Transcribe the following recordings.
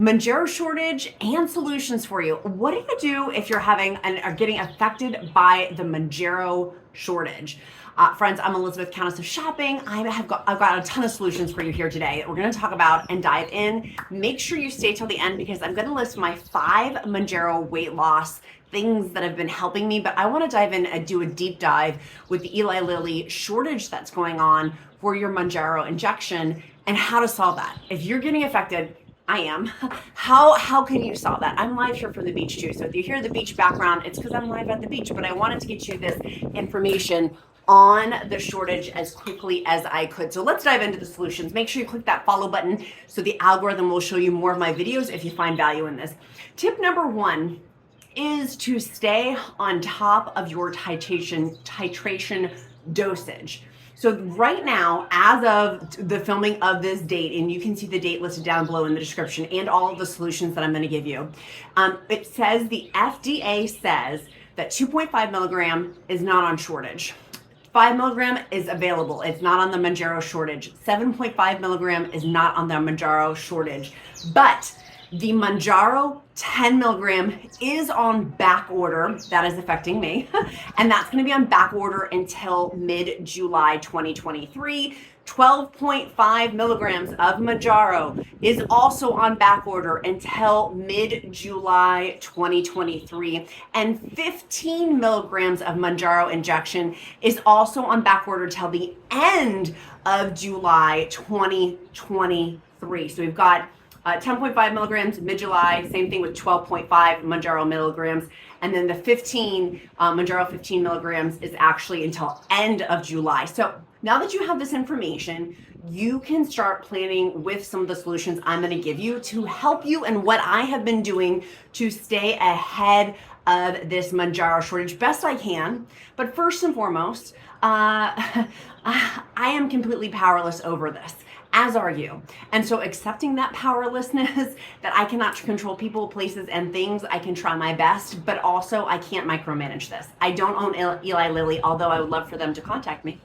Mounjaro shortage and solutions for you. What do you do if you're having and are getting affected by the Mounjaro shortage? Friends, I'm Elizabeth, Countess of Shopping. I've got a ton of solutions for you here today that we're going to talk about and dive in. Make sure you stay till the end because I'm going to list my 5 Mounjaro weight loss things that have been helping me, but I want to dive in and do a deep dive with the Eli Lilly shortage that's going on for your Mounjaro injection and how to solve that. If you're getting affected, I am. How can you solve that? I'm live here from the beach too. So if you hear the beach background, it's because I'm live at the beach, but I wanted to get you this information on the shortage as quickly as I could. So let's dive into the solutions. Make sure you click that follow button so the algorithm will show you more of my videos if you find value in this. Tip number 1 is to stay on top of your titration dosage. So right now, as of the filming of this date, and you can see the date listed down below in the description and all of the solutions that I'm going to give you, it says the FDA says that 2.5 milligram is not on shortage. 5 milligram is available. It's not on the Mounjaro shortage. 7.5 milligram is not on the Mounjaro shortage. But the Mounjaro 10 milligram is on back order. That is affecting me. And that's going to be on back order until mid-July 2023. 12.5 milligrams of Mounjaro is also on back order until mid-July 2023. And 15 milligrams of Mounjaro injection is also on back order till the end of July 2023. So we've got 10.5 milligrams mid-July, same thing with 12.5 Mounjaro milligrams. And then the 15, Mounjaro 15 milligrams is actually until end of July. So now that you have this information, you can start planning with some of the solutions I'm going to give you to help you and what I have been doing to stay ahead of this Mounjaro shortage best I can. But first and foremost, I am completely powerless over this. As are you. And so accepting that powerlessness, that I cannot control people, places, and things, I can try my best, but also I can't micromanage this. I don't own Eli Lilly, although I would love for them to contact me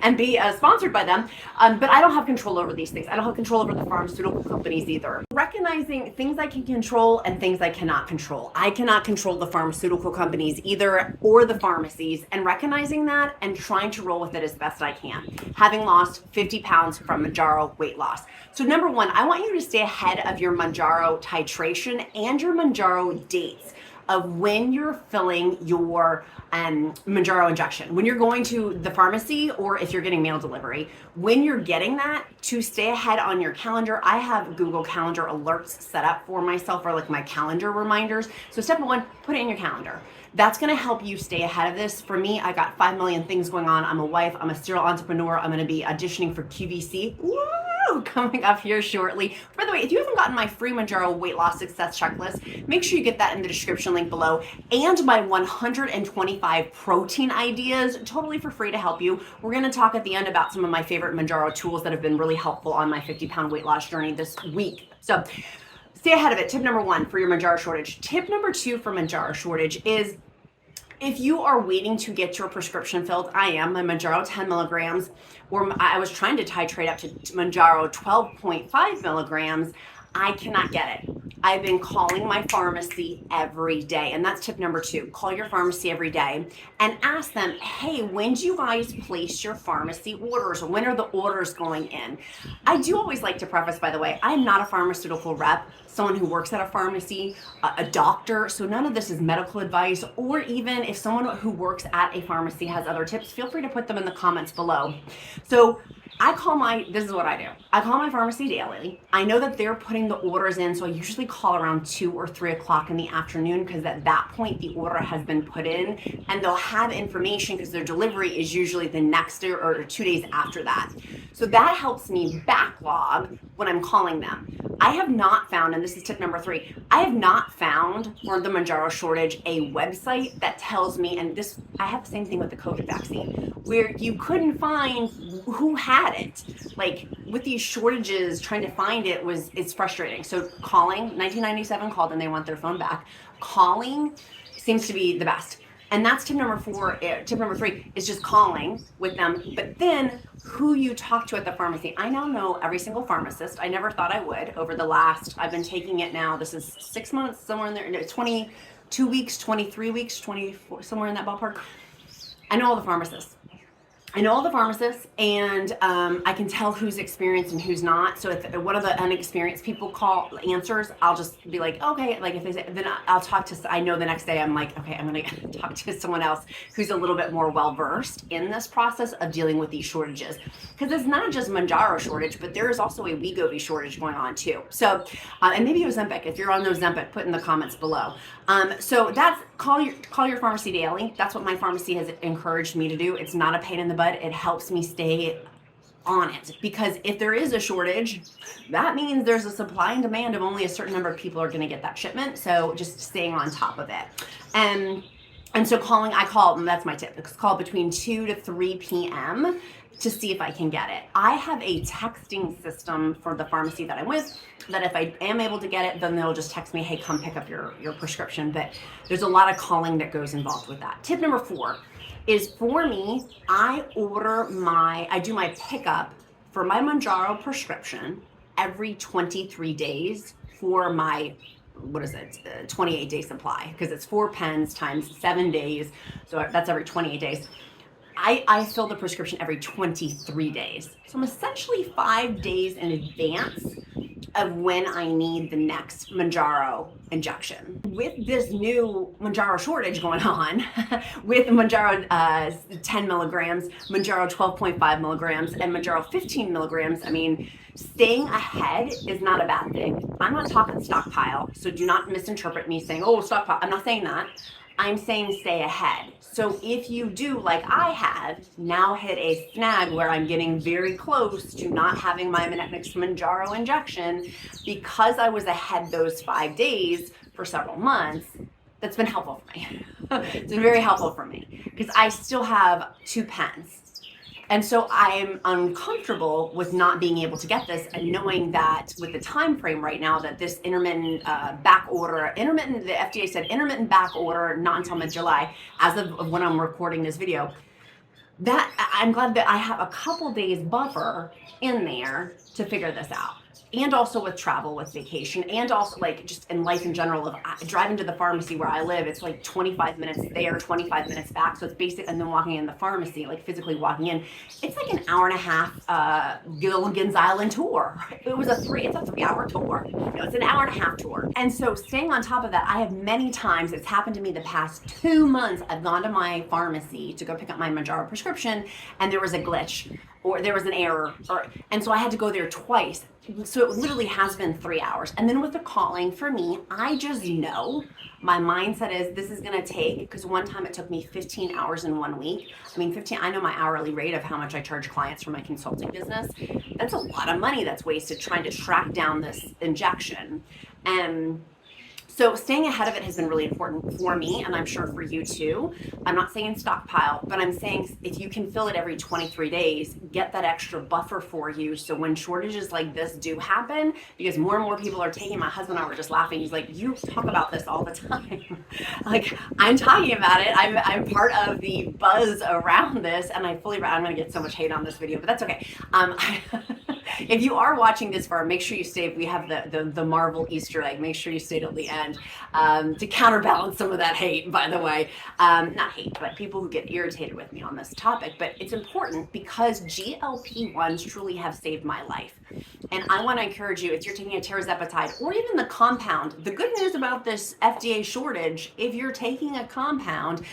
and be sponsored by them. But I don't have control over these things. I don't have control over the pharmaceutical companies either. Recognizing things I can control and things I cannot control. I cannot control the pharmaceutical companies either or the pharmacies, and recognizing that and trying to roll with it as best I can. Having lost 50 pounds from Mounjaro weight loss. So number 1, I want you to stay ahead of your Mounjaro titration and your Mounjaro dates of when you're filling your Mounjaro injection. When you're going to the pharmacy or if you're getting mail delivery, when you're getting that, to stay ahead on your calendar. I have Google Calendar alerts set up for myself, or like my calendar reminders. So step 1, put it in your calendar. That's going to help you stay ahead of this. For me, I got 5 million things going on. I'm a wife. I'm a serial entrepreneur. I'm going to be auditioning for QVC. Woo! Coming up here shortly. By the way, if you haven't gotten my free Mounjaro weight loss success checklist, make sure you get that in the description link below. And my 125 protein ideas, totally for free to help you. We're going to talk at the end about some of my favorite Mounjaro tools that have been really helpful on my 50-pound weight loss journey this week. So stay ahead of it. Tip number 1 for your Mounjaro shortage. Tip number 2 for Mounjaro shortage is if you are waiting to get your prescription filled, I am, my Mounjaro 10 milligrams, or I was trying to titrate up to Mounjaro 12.5 milligrams, I cannot get it. I've been calling my pharmacy every day, and that's tip number 2. Call your pharmacy every day and ask them, hey, when do you guys place your pharmacy orders? When are the orders going in? I do always like to preface, by the way, I am not a pharmaceutical rep, someone who works at a pharmacy, a doctor, so none of this is medical advice, or even if someone who works at a pharmacy has other tips, feel free to put them in the comments below. So this is what I do. I call my pharmacy daily. I know that they're putting the orders in, so I usually call around 2 or 3 o'clock in the afternoon because at that point the order has been put in and they'll have information because their delivery is usually the next day or 2 days after that. So that helps me backlog when I'm calling them. I have not found, and this is tip number 3, I have not found for the Mounjaro shortage a website that tells me, and this, I have the same thing with the COVID vaccine, where you couldn't find who had it. Like with these shortages, trying to find it it's frustrating. So calling, 1997 called and they want their phone back. Calling seems to be the best. And that's tip number 4. Tip number 3 is just calling with them. But then who you talk to at the pharmacy. I now know every single pharmacist. I never thought I would over the last, I've been taking it now, this is 6 months, somewhere in there, 22 weeks, 23 weeks, 24, somewhere in that ballpark. I know all the pharmacists. I know all the pharmacists, and I can tell who's experienced and who's not. So if one of the unexperienced people answers, I'll just be like, okay. Like if they say, then I'll talk to. I know the next day I'm like, okay, I'm gonna talk to someone else who's a little bit more well versed in this process of dealing with these shortages, because it's not just Mounjaro shortage, but there is also a WEGOVY shortage going on too. So and maybe Ozempic. If you're on Ozempic, put in the comments below. So that's call your pharmacy daily. That's what my pharmacy has encouraged me to do. It's not a pain in the butt. It helps me stay on it, because if there is a shortage, that means there's a supply and demand of only a certain number of people are going to get that shipment. So just staying on top of it. And so I call, and that's my tip, it's call between 2 to 3 p.m. to see if I can get it. I have a texting system for the pharmacy that I'm with, that if I am able to get it, then they'll just text me, hey, come pick up your prescription. But there's a lot of calling that goes involved with that. Tip number 4 is, for me, I do my pickup for my Mounjaro prescription every 23 days for my, 28-day supply, because it's 4 pens times 7 days. So that's every 28 days. I fill the prescription every 23 days. So I'm essentially 5 days in advance of when I need the next Mounjaro injection. With this new Mounjaro shortage going on, with Mounjaro 10 milligrams, Mounjaro 12.5 milligrams, and Mounjaro 15 milligrams, I mean, staying ahead is not a bad thing. I'm not talking stockpile, so do not misinterpret me saying, oh, stockpile. I'm not saying that. I'm saying stay ahead. So if you do, like I had, now hit a snag where I'm getting very close to not having my next Mounjaro injection because I was ahead those 5 days for several months, that's been helpful for me. It's been very helpful for me, because I still have 2 pens. And so I'm uncomfortable with not being able to get this, and knowing that with the time frame right now that this intermittent back order, the FDA said intermittent back order, not until mid-July, as of when I'm recording this video, that I'm glad that I have a couple days buffer in there to figure this out. And also with travel, with vacation, and also like just in life in general, of driving to the pharmacy where I live, it's like 25 minutes there, 25 minutes back. So it's basic, and then walking in the pharmacy, like physically walking in, it's like an hour and a half Gilligan's Island tour. It's a 3-hour tour. No, it's an hour and a half tour. And so staying on top of that, I have many times, it's happened to me the past 2 months, I've gone to my pharmacy to go pick up my Mounjaro prescription, and there was a glitch, or there was an error, and so I had to go there twice. So it literally has been 3 hours. And then with the calling, for me, I just know my mindset is this is going to take, because one time it took me 15 hours in 1 week. I mean, 15, I know my hourly rate of how much I charge clients for my consulting business. That's a lot of money that's wasted trying to track down this injection. And so staying ahead of it has been really important for me, and I'm sure for you too. I'm not saying stockpile, but I'm saying if you can fill it every 23 days, get that extra buffer for you. So when shortages like this do happen, because more and more people are taking, my husband and I were just laughing. He's like, you talk about this all the time. Like, I'm talking about it. I'm part of the buzz around this, and I'm going to get so much hate on this video, but that's okay. If you are watching this far, make sure you stay. We have the Marvel Easter egg. Make sure you stay till the end to counterbalance some of that hate, by the way. Not hate, but people who get irritated with me on this topic. But it's important because GLP-1s truly have saved my life. And I want to encourage you, if you're taking a Tirzepatide or even the compound, the good news about this FDA shortage, if you're taking a compound,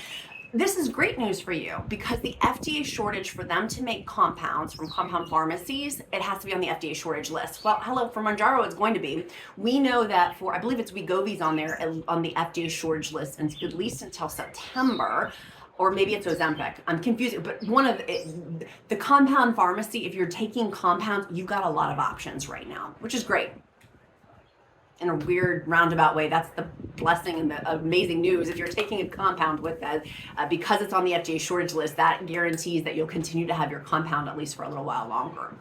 this is great news for you, because the FDA shortage, for them to make compounds from compound pharmacies, it has to be on the FDA shortage list. Well, hello, for Manjaro, it's going to be. We know that for, I believe it's WEGOVY's on there, on the FDA shortage list, and at least until September, or maybe it's Ozempic. I'm confused, but one of the compound pharmacy, if you're taking compounds, you've got a lot of options right now, which is great. In a weird roundabout way, that's the blessing and the amazing news. If you're taking a compound with that, because it's on the FDA shortage list, that guarantees that you'll continue to have your compound at least for a little while longer.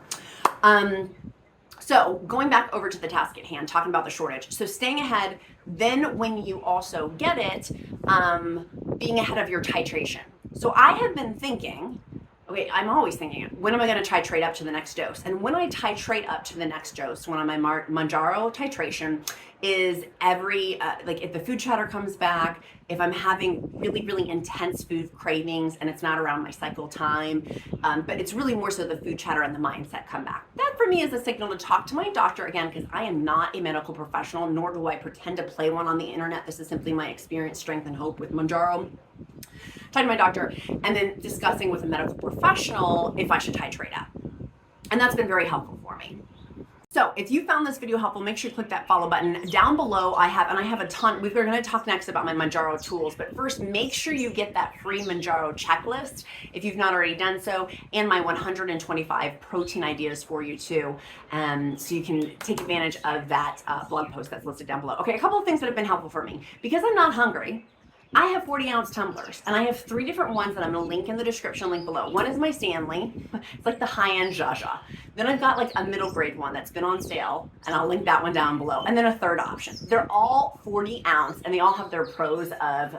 So going back over to the task at hand, talking about the shortage. So staying ahead, then when you also get it, being ahead of your titration. So I have been thinking, okay, I'm always thinking, when am I going to titrate up to the next dose? And when I titrate up to the next dose, when I'm on my Mounjaro titration, is every, like if the food chatter comes back, if I'm having really, really intense food cravings and it's not around my cycle time, but it's really more so the food chatter and the mindset come back. That for me is a signal to talk to my doctor again, because I am not a medical professional, nor do I pretend to play one on the internet. This is simply my experience, strength, and hope with Mounjaro. Talking to my doctor and then discussing with a medical professional if I should titrate up. And that's been very helpful for me. So if you found this video helpful, make sure you click that follow button. Down below, I have a ton. We're going to talk next about my Mounjaro tools, but first, make sure you get that free Mounjaro checklist if you've not already done so, and my 125 protein ideas for you too, so you can take advantage of that blog post that's listed down below. Okay, a couple of things that have been helpful for me. Because I'm not hungry, I have 40-ounce tumblers, and I have 3 different ones that I'm going to link in the description link below. One is my Stanley. It's like the high-end Jaja. Then I've got like a middle grade one that's been on sale, and I'll link that one down below. And then a third option. They're all 40-ounce, and they all have their pros of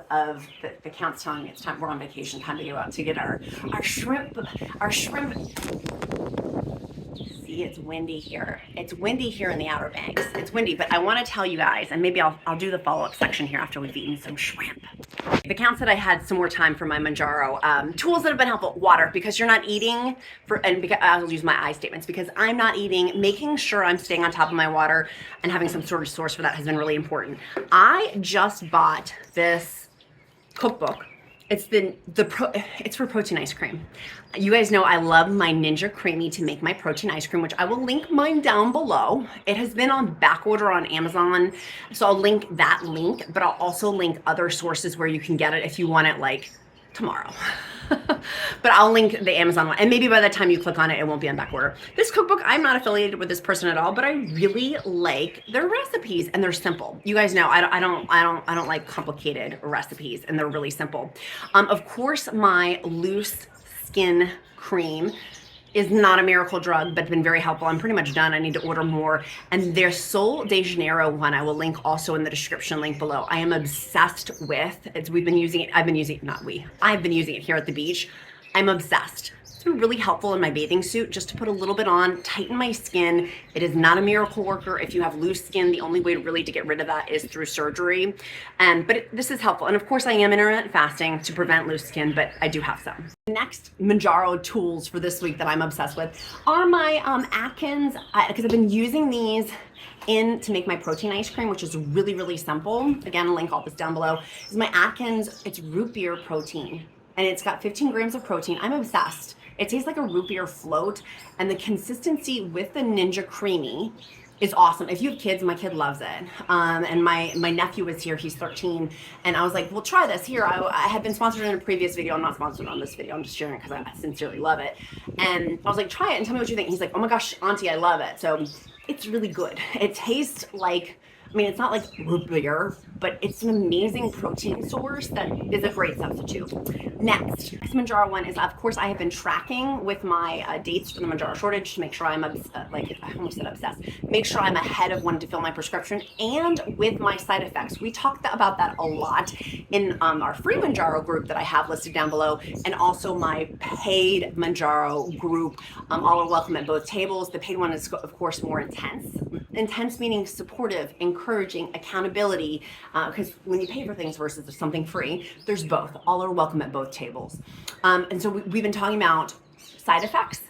the count's telling me it's time, we're on vacation, time to go out to get our shrimp. See, it's windy here. It's windy here in the Outer Banks. It's windy, but I want to tell you guys, and maybe I'll do the follow-up section here after we've eaten some shrimp. The counts that I had some more time for my Mounjaro. Tools that have been helpful: water, because you're not eating, and because I'll use my I statements, because I'm not eating, making sure I'm staying on top of my water and having some sort of source for that has been really important. I just bought this cookbook. It's for protein ice cream. You guys know I love my Ninja Creami to make my protein ice cream, which I will link mine down below. It has been on back order on Amazon, so I'll link that link, but I'll also link other sources where you can get it if you want it like tomorrow. But I'll link the Amazon one, and maybe by the time you click on it, it won't be on back order. This cookbook, I'm not affiliated with this person at all, but I really like their recipes, and they're simple. You guys know I don't like complicated recipes, and they're really simple. Of course, my loose skin cream is not a miracle drug, but been very helpful. I'm pretty much done. I need to order more. And their Sol de Janeiro one, I will link also in the description link below. I am obsessed with. I've been using it here at the beach. I'm obsessed. It's been really helpful in my bathing suit just to put a little bit on, tighten my skin. It is not a miracle worker. If you have loose skin, the only way really to get rid of that is through surgery. But this is helpful. And of course I am intermittent fasting to prevent loose skin, but I do have some. Next Mounjaro tools for this week that I'm obsessed with are my Atkins, because I've been using these to make my protein ice cream, which is really, really simple. Again, I'll link all this down below. Is my Atkins, it's root beer protein, and it's got 15 grams of protein. I'm obsessed. It tastes like a root beer float, and the consistency with the Ninja Creami is awesome. If you have kids, my kid loves it. And my nephew is here, he's 13, and I was like, well, try this. Here, I had been sponsored in a previous video. I'm not sponsored on this video, I'm just sharing it because I sincerely love it. And I was like, try it and tell me what you think. He's like, oh my gosh, Auntie, I love it. So it's really good. It tastes like, I mean, it's not like root beer, but it's an amazing protein source that is a great substitute. Next, this Mounjaro one is, of course, I have been tracking with my dates for the Mounjaro shortage to make sure I'm, I almost said obsessed, make sure I'm ahead of when to fill my prescription, and with my side effects. We talked about that a lot in our free Mounjaro group that I have listed down below, and also my paid Mounjaro group. All are welcome at both tables. The paid one is, of course, more intense. Intense meaning supportive, encouraging, accountability, because when you pay for things versus something free, there's both. All are welcome at both tables. And so we've been talking about side effects.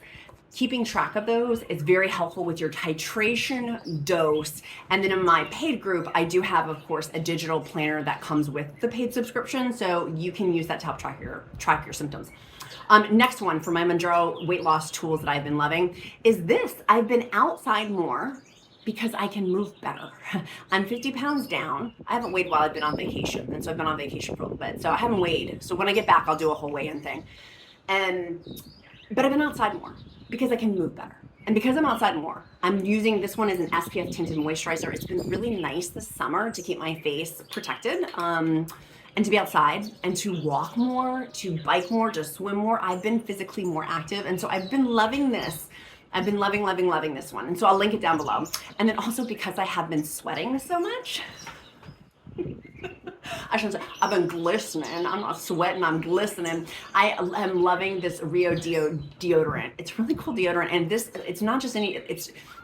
Keeping track of those is very helpful with your titration dose. And then in my paid group, I do have, of course, a digital planner that comes with the paid subscription, so you can use that to help track your symptoms. Next one for my Mounjaro weight loss tools that I've been loving is this. I've been outside more because I can move better. I'm 50 pounds down. I haven't weighed while I've been on vacation, and so I've been on vacation for a little bit, so I haven't weighed. So when I get back, I'll do a whole weigh-in thing. But I've been outside more because I can move better. And because I'm outside more, I'm using, this one as an SPF tinted moisturizer. It's been really nice this summer to keep my face protected, and to be outside and to walk more, to bike more, to swim more. I've been physically more active, and so I've been loving this I've been loving, loving, loving this one. And so I'll link it down below. And then also because I have been sweating so much, I shouldn't say, I've been glistening. I'm not sweating, I'm glistening. I am loving this Rio Deo Deodorant. It's really cool deodorant. And this, it's not just any,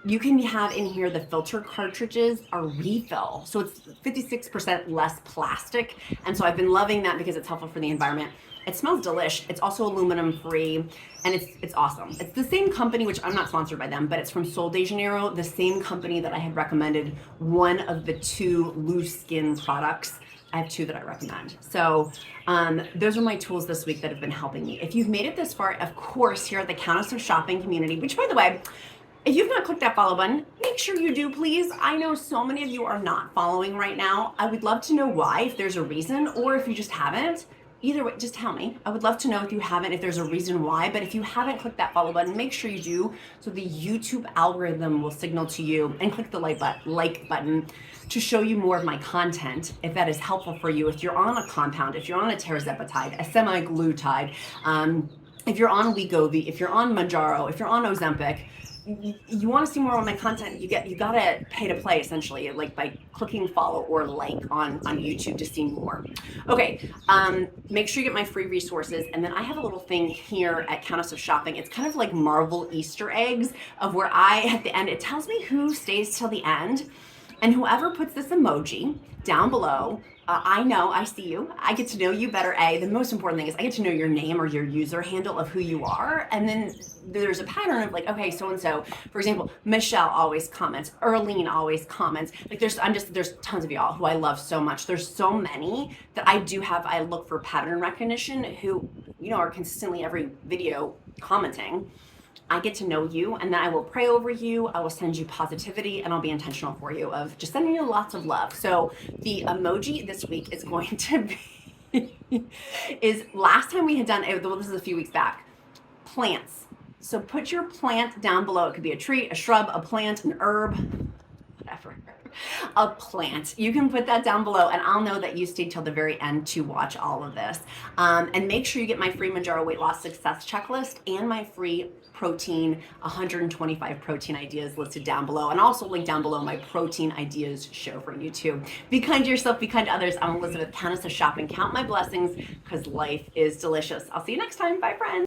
you can have in here the filter cartridges are refill. So it's 56% less plastic. And so I've been loving that because it's helpful for the environment. It smells delish. It's also aluminum free, and it's awesome. It's the same company, which I'm not sponsored by them, but it's from Sol de Janeiro, the same company that I had recommended one of the 2 loose skin products. I have 2 that I recommend. So those are my tools this week that have been helping me. If you've made it this far, of course, here at the Countess of Shopping community, which by the way, if you've not clicked that follow button, make sure you do, please. I know so many of you are not following right now. I would love to know why, if there's a reason, or if you just haven't. Either way, just tell me. I would love to know if you haven't, if there's a reason why, but if you haven't clicked that follow button, make sure you do, so the YouTube algorithm will signal to you, and click the like button to show you more of my content, if that is helpful for you. If you're on a compound, if you're on a Tirzepatide, a semi-glutide, if you're on WEGOVY, if you're on Manjaro, if you're on Ozempic, you want to see more of my content, you gotta pay to play, essentially, like by clicking follow or like on YouTube to see more. Okay, make sure you get my free resources, and then I have a little thing here at Countess of Shopping. It's kind of like Marvel Easter eggs, of where at the end, it tells me who stays till the end, and whoever puts this emoji down below, I know, I see you, I get to know you better. The most important thing is I get to know your name or your user handle of who you are, and then there's a pattern of like, okay, so-and-so, for example, Michelle always comments, Erlene always comments, like there's tons of y'all who I love so much. There's so many that I look for pattern recognition, who, are consistently every video commenting. I get to know you, and then I will pray over you, I will send you positivity, and I'll be intentional for you of just sending you lots of love. So the emoji this week is going to be, last time we had done, well, this is a few weeks back, plants. So put your plant down below. It could be a tree, a shrub, a plant, an herb, whatever. A plant. You can put that down below, and I'll know that you stayed till the very end to watch all of this. And make sure you get my free Manjaro weight loss success checklist and my free protein, 125 protein ideas listed down below, and also link down below my protein ideas show for YouTube. Be kind to yourself, be kind to others. I'm Elizabeth, Countess of Shopping. Count my blessings, because life is delicious. I'll see you next time. Bye, friends.